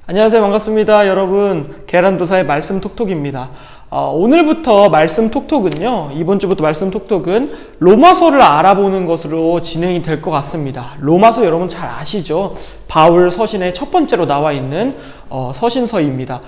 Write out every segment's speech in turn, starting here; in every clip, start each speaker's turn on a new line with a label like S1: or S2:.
S1: 안녕하세요. 반갑습니다. 여러분, 계란도사의 말씀 톡톡입니다. 오늘부터 말씀 톡톡은요, 이번 주부터 말씀 톡톡은 로마서를 알아보는 것으로 진행이 될 것 같습니다. 로마서 여러분 잘 아시죠? 바울 서신의 첫 번째로 나와 있는 서신서입니다.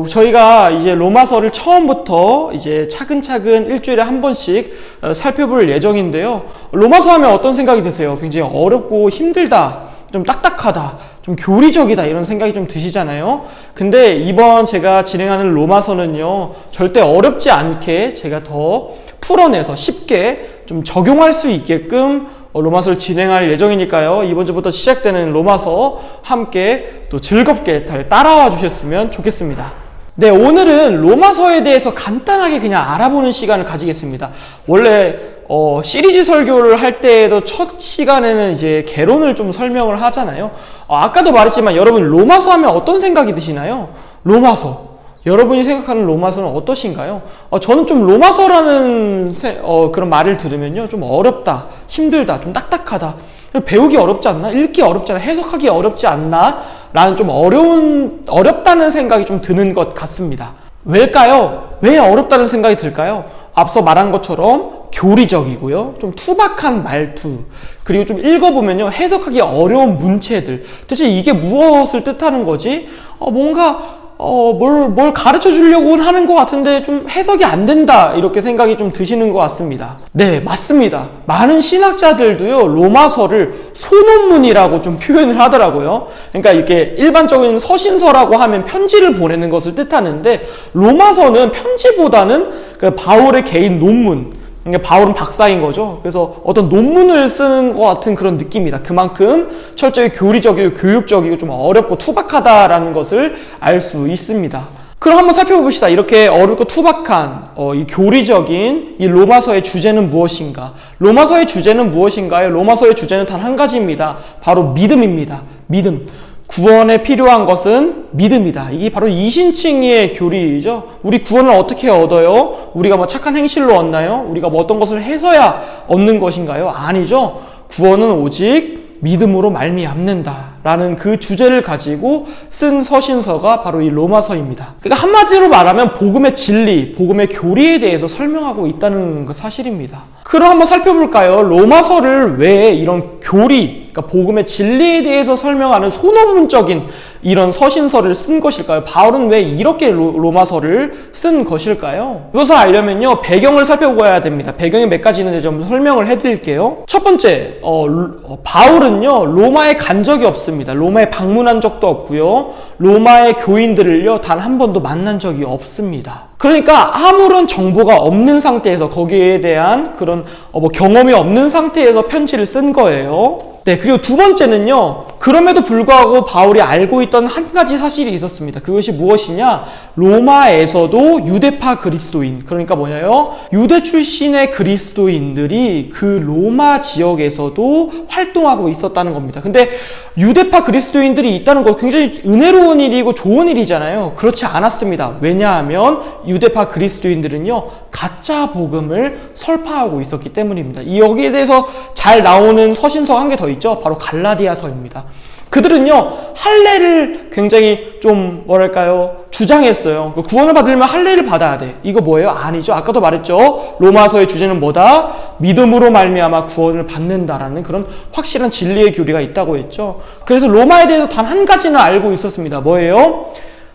S1: 저희가 이제 로마서를 처음부터 이제 차근차근 일주일에 한 번씩 살펴볼 예정인데요. 로마서 하면 어떤 생각이 드세요? 굉장히 어렵고 힘들다, 좀 딱딱하다, 좀 교리적이다 이런 생각이 좀 드시잖아요. 근데 이번 제가 진행하는 로마서는요, 절대 어렵지 않게 제가 더 풀어내서 쉽게 좀 적용할 수 있게끔 로마서를 진행할 예정이니까요. 이번 주부터 시작되는 로마서 함께 또 즐겁게 따라와 주셨으면 좋겠습니다. 네, 오늘은 로마서에 대해서 간단하게 그냥 알아보는 시간을 가지겠습니다. 원래 시리즈 설교를 할 때에도 첫 시간에는 이제 개론을 좀 설명을 하잖아요. 아까도 말했지만 여러분 로마서 하면 어떤 생각이 드시나요? 로마서. 여러분이 생각하는 로마서는 어떠신가요? 저는 좀 로마서라는 그런 말을 들으면요, 좀 어렵다, 힘들다, 좀 딱딱하다, 배우기 어렵지 않나? 읽기 어렵지 않나? 해석하기 어렵지 않나? 라는 좀 어렵다는 생각이 좀 드는 것 같습니다. 왜일까요? 왜 어렵다는 생각이 들까요? 앞서 말한 것처럼 교리적이고요, 좀 투박한 말투, 그리고 좀 읽어보면요, 해석하기 어려운 문체들. 대체 이게 무엇을 뜻하는 거지? 뭔가 뭘 가르쳐 주려고 하는 것 같은데 좀 해석이 안 된다, 이렇게 생각이 좀 드시는 것 같습니다. 네, 맞습니다. 많은 신학자들도요, 로마서를 소논문이라고 좀 표현을 하더라고요. 그러니까 이렇게 일반적인 서신서라고 하면 편지를 보내는 것을 뜻하는데, 로마서는 편지보다는 그 바울의 개인 논문, 그러니까 바울은 박사인 거죠. 그래서 어떤 논문을 쓰는 것 같은 그런 느낌이다. 그만큼 철저히 교리적이고 교육적이고 좀 어렵고 투박하다라는 것을 알 수 있습니다. 그럼 한번 살펴봅시다. 이렇게 어렵고 투박한 이 교리적인 이 로마서의 주제는 무엇인가? 로마서의 주제는 무엇인가요? 로마서의 주제는 단 한 가지입니다. 바로 믿음입니다. 믿음. 구원에 필요한 것은 믿음이다. 이게 바로 이신칭의 교리이죠. 우리 구원을 어떻게 얻어요? 우리가 뭐 착한 행실로 얻나요? 우리가 뭐 어떤 것을 해서야 얻는 것인가요? 아니죠. 구원은 오직 믿음으로 말미암는다 라는 그 주제를 가지고 쓴 서신서가 바로 이 로마서입니다. 그러니까 한마디로 말하면 복음의 진리, 복음의 교리에 대해서 설명하고 있다는 그 사실입니다. 그럼 한번 살펴볼까요? 로마서를 왜 이런 교리, 그러니까 복음의 진리에 대해서 설명하는 소논문적인 이런 서신서를 쓴 것일까요? 바울은 왜 이렇게 로마서를 쓴 것일까요? 이것을 알려면요, 배경을 살펴봐야 됩니다. 배경이 몇 가지 있는데 좀 설명을 해드릴게요. 첫 번째, 바울은요, 로마에 간 적이 없습니다. 로마에 방문한 적도 없고요, 로마의 교인들을요, 단 한 번도 만난 적이 없습니다. 그러니까 아무런 정보가 없는 상태에서, 거기에 대한 그런 경험이 없는 상태에서 편지를 쓴 거예요. 네, 그리고 두 번째는요, 그럼에도 불구하고 바울이 알고 있던 한 가지 사실이 있었습니다. 그것이 무엇이냐? 로마에서도 유대파 그리스도인, 그러니까 뭐냐요? 유대 출신의 그리스도인들이 그 로마 지역에서도 활동하고 있었다는 겁니다. 근데 유대파 그리스도인들이 있다는 거 굉장히 은혜로운 일이고 좋은 일이잖아요. 그렇지 않았습니다. 왜냐하면 유대파 그리스도인들은요, 가짜 복음을 설파하고 있었기 때문입니다. 여기에 대해서 잘 나오는 서신서 한 개 더 있죠. 바로 갈라디아서입니다. 그들은요, 할례를 굉장히 좀 주장했어요. 구원을 받으려면 할례를 받아야 돼. 이거 뭐예요? 아니죠. 아까도 말했죠. 로마서의 주제는 뭐다? 믿음으로 말미암아 구원을 받는다라는 그런 확실한 진리의 교리가 있다고 했죠. 그래서 로마에 대해서 단 한 가지는 알고 있었습니다. 뭐예요?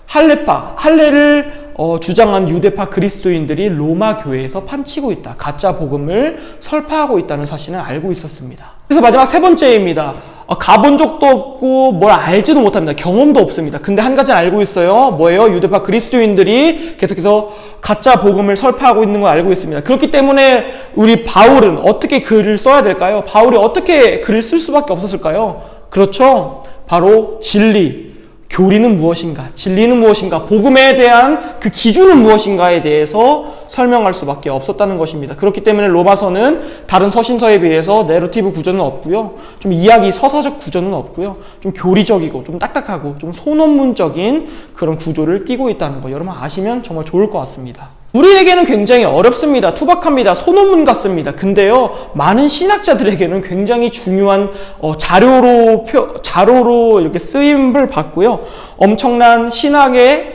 S1: 할례를 주장한 유대파 그리스도인들이 로마 교회에서 판치고 있다, 가짜 복음을 설파하고 있다는 사실을 알고 있었습니다. 그래서 마지막 세 번째입니다. 가본 적도 없고 뭘 알지도 못합니다. 경험도 없습니다. 근데 한 가지는 알고 있어요. 뭐예요? 유대파 그리스도인들이 계속해서 가짜 복음을 설파하고 있는 걸 알고 있습니다. 그렇기 때문에 우리 바울은 어떻게 글을 써야 될까요? 바울이 어떻게 글을 쓸 수밖에 없었을까요? 그렇죠. 바로 진리, 교리는 무엇인가, 진리는 무엇인가, 복음에 대한 그 기준은 무엇인가에 대해서 설명할 수밖에 없었다는 것입니다. 그렇기 때문에 로마서는 다른 서신서에 비해서 내러티브 구조는 없고요, 좀 이야기 서사적 구조는 없고요, 좀 교리적이고 좀 딱딱하고 좀 소논문적인 그런 구조를 띠고 있다는 거 여러분 아시면 정말 좋을 것 같습니다. 우리에게는 굉장히 어렵습니다. 투박합니다. 소논문 같습니다. 근데요, 많은 신학자들에게는 굉장히 중요한 자료로 이렇게 쓰임을 받고요. 엄청난 신학의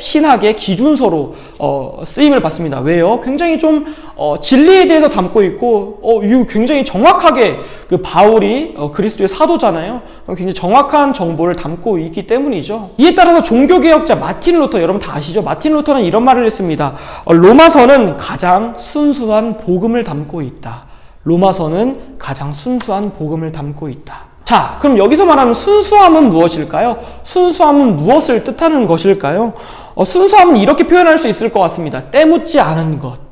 S1: 기준서로 쓰임을 받습니다. 왜요? 굉장히 좀 진리에 대해서 담고 있고 이거 굉장히 정확하게 그 바울이 그리스도의 사도잖아요. 굉장히 정확한 정보를 담고 있기 때문이죠. 이에 따라서 종교개혁자 마틴 루터, 여러분 다 아시죠? 마틴 루터는 이런 말을 했습니다. 로마서는 가장 순수한 복음을 담고 있다. 로마서는 가장 순수한 복음을 담고 있다. 자, 그럼 여기서 말하는 순수함은 무엇일까요? 순수함은 무엇을 뜻하는 것일까요? 순수함은 이렇게 표현할 수 있을 것 같습니다. 때묻지 않은 것.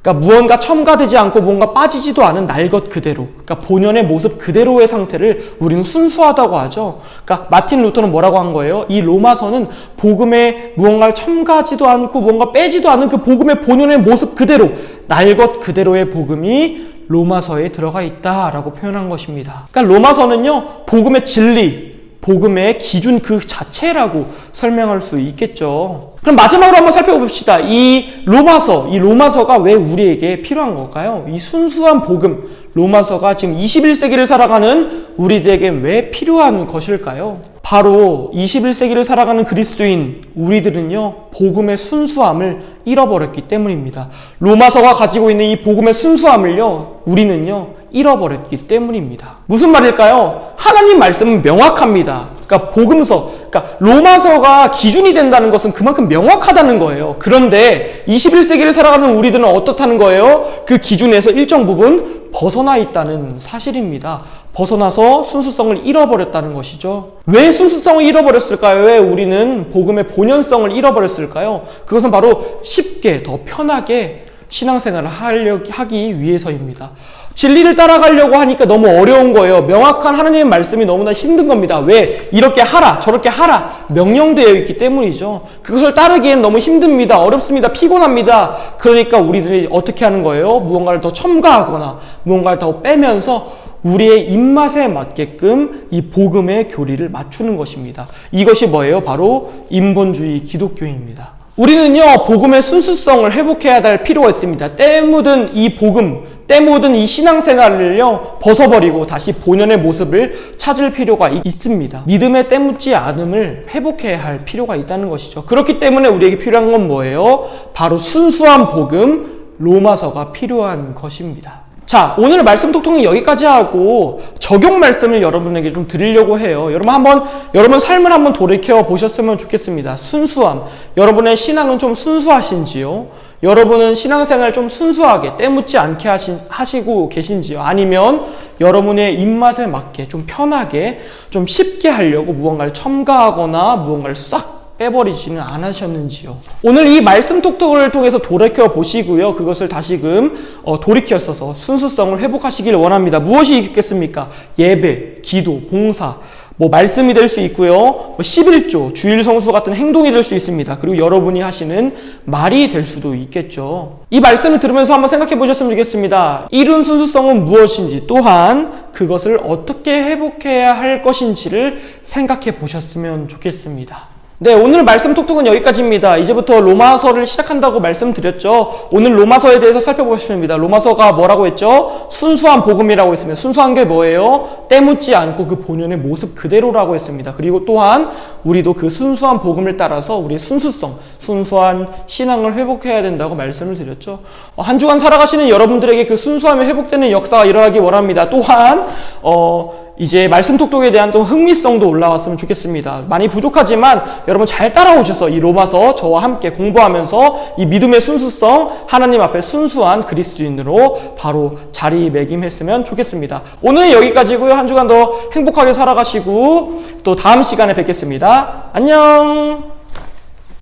S1: 그러니까 무언가 첨가되지 않고 뭔가 빠지지도 않은 날 것 그대로. 그러니까 본연의 모습 그대로의 상태를 우리는 순수하다고 하죠. 그러니까 마틴 루터는 뭐라고 한 거예요? 이 로마서는 복음에 무언가를 첨가하지도 않고 뭔가 빼지도 않은 그 복음의 본연의 모습 그대로, 날 것 그대로의 복음이 로마서에 들어가 있다라고 표현한 것입니다. 그러니까 로마서는요, 복음의 진리, 복음의 기준 그 자체라고 설명할 수 있겠죠. 그럼 마지막으로 한번 살펴봅시다. 이 로마서가 왜 우리에게 필요한 걸까요? 이 순수한 복음, 로마서가 지금 21세기를 살아가는 우리들에게 왜 필요한 것일까요? 바로 21세기를 살아가는 그리스도인 우리들은요, 복음의 순수함을 잃어버렸기 때문입니다. 로마서가 가지고 있는 이 복음의 순수함을요, 우리는요, 잃어버렸기 때문입니다. 무슨 말일까요? 하나님 말씀은 명확합니다. 그러니까 그러니까 로마서가 기준이 된다는 것은 그만큼 명확하다는 거예요. 그런데 21세기를 살아가는 우리들은 어떻다는 거예요? 그 기준에서 일정 부분 벗어나 있다는 사실입니다. 벗어나서 순수성을 잃어버렸다는 것이죠. 왜 순수성을 잃어버렸을까요? 왜 우리는 복음의 본연성을 잃어버렸을까요? 그것은 바로 쉽게 더 편하게 신앙생활을 하기 위해서입니다. 진리를 따라가려고 하니까 너무 어려운 거예요. 명확한 하나님의 말씀이 너무나 힘든 겁니다. 왜? 이렇게 하라, 저렇게 하라 명령되어 있기 때문이죠. 그것을 따르기엔 너무 힘듭니다. 어렵습니다. 피곤합니다. 그러니까 우리들이 어떻게 하는 거예요? 무언가를 더 첨가하거나 무언가를 더 빼면서 우리의 입맛에 맞게끔 이 복음의 교리를 맞추는 것입니다. 이것이 뭐예요? 바로 인본주의 기독교입니다. 우리는요, 복음의 순수성을 회복해야 할 필요가 있습니다. 때묻은 이 신앙생활을요, 벗어버리고 다시 본연의 모습을 찾을 필요가 있습니다. 믿음의 때묻지 않음을 회복해야 할 필요가 있다는 것이죠. 그렇기 때문에 우리에게 필요한 건 뭐예요? 바로 순수한 복음, 로마서가 필요한 것입니다. 자, 오늘 말씀 톡톡은 여기까지 하고 적용 말씀을 여러분에게 좀 드리려고 해요. 여러분 삶을 한번 돌이켜 보셨으면 좋겠습니다. 순수함. 여러분의 신앙은 좀 순수하신지요? 여러분은 신앙생활 좀 순수하게 때묻지 않게 하시고 계신지요? 아니면 여러분의 입맛에 맞게 좀 편하게 좀 쉽게 하려고 무언가를 첨가하거나 무언가를 싹 빼버리지는 않으셨는지요? 오늘 이 말씀 톡톡을 통해서 돌이켜 보시고요. 그것을 다시금 돌이켜서서 순수성을 회복하시길 원합니다. 무엇이 있겠습니까? 예배, 기도, 봉사, 말씀이 될 수 있고요. 11조, 주일 성수 같은 행동이 될 수 있습니다. 그리고 여러분이 하시는 말이 될 수도 있겠죠. 이 말씀을 들으면서 한번 생각해 보셨으면 좋겠습니다. 이룬 순수성은 무엇인지, 또한 그것을 어떻게 회복해야 할 것인지를 생각해 보셨으면 좋겠습니다. 네, 오늘 말씀 톡톡은 여기까지입니다. 이제부터 로마서를 시작한다고 말씀드렸죠. 오늘 로마서에 대해서 살펴보십니다. 로마서가 뭐라고 했죠? 순수한 복음이라고 했습니다. 순수한 게 뭐예요? 때묻지 않고 그 본연의 모습 그대로라고 했습니다. 그리고 또한 우리도 그 순수한 복음을 따라서 우리의 순수한 신앙을 회복해야 된다고 말씀을 드렸죠. 한 주간 살아가시는 여러분들에게 그 순수함이 회복되는 역사가 일어나기 원합니다. 또한 이제 말씀 톡톡에 대한 또 흥미성도 올라왔으면 좋겠습니다. 많이 부족하지만 여러분 잘 따라오셔서 이 로마서 저와 함께 공부하면서 이 믿음의 순수성, 하나님 앞에 순수한 그리스도인으로 바로 자리매김했으면 좋겠습니다. 오늘은 여기까지고요. 한 주간 더 행복하게 살아가시고 또 다음 시간에 뵙겠습니다. 안녕.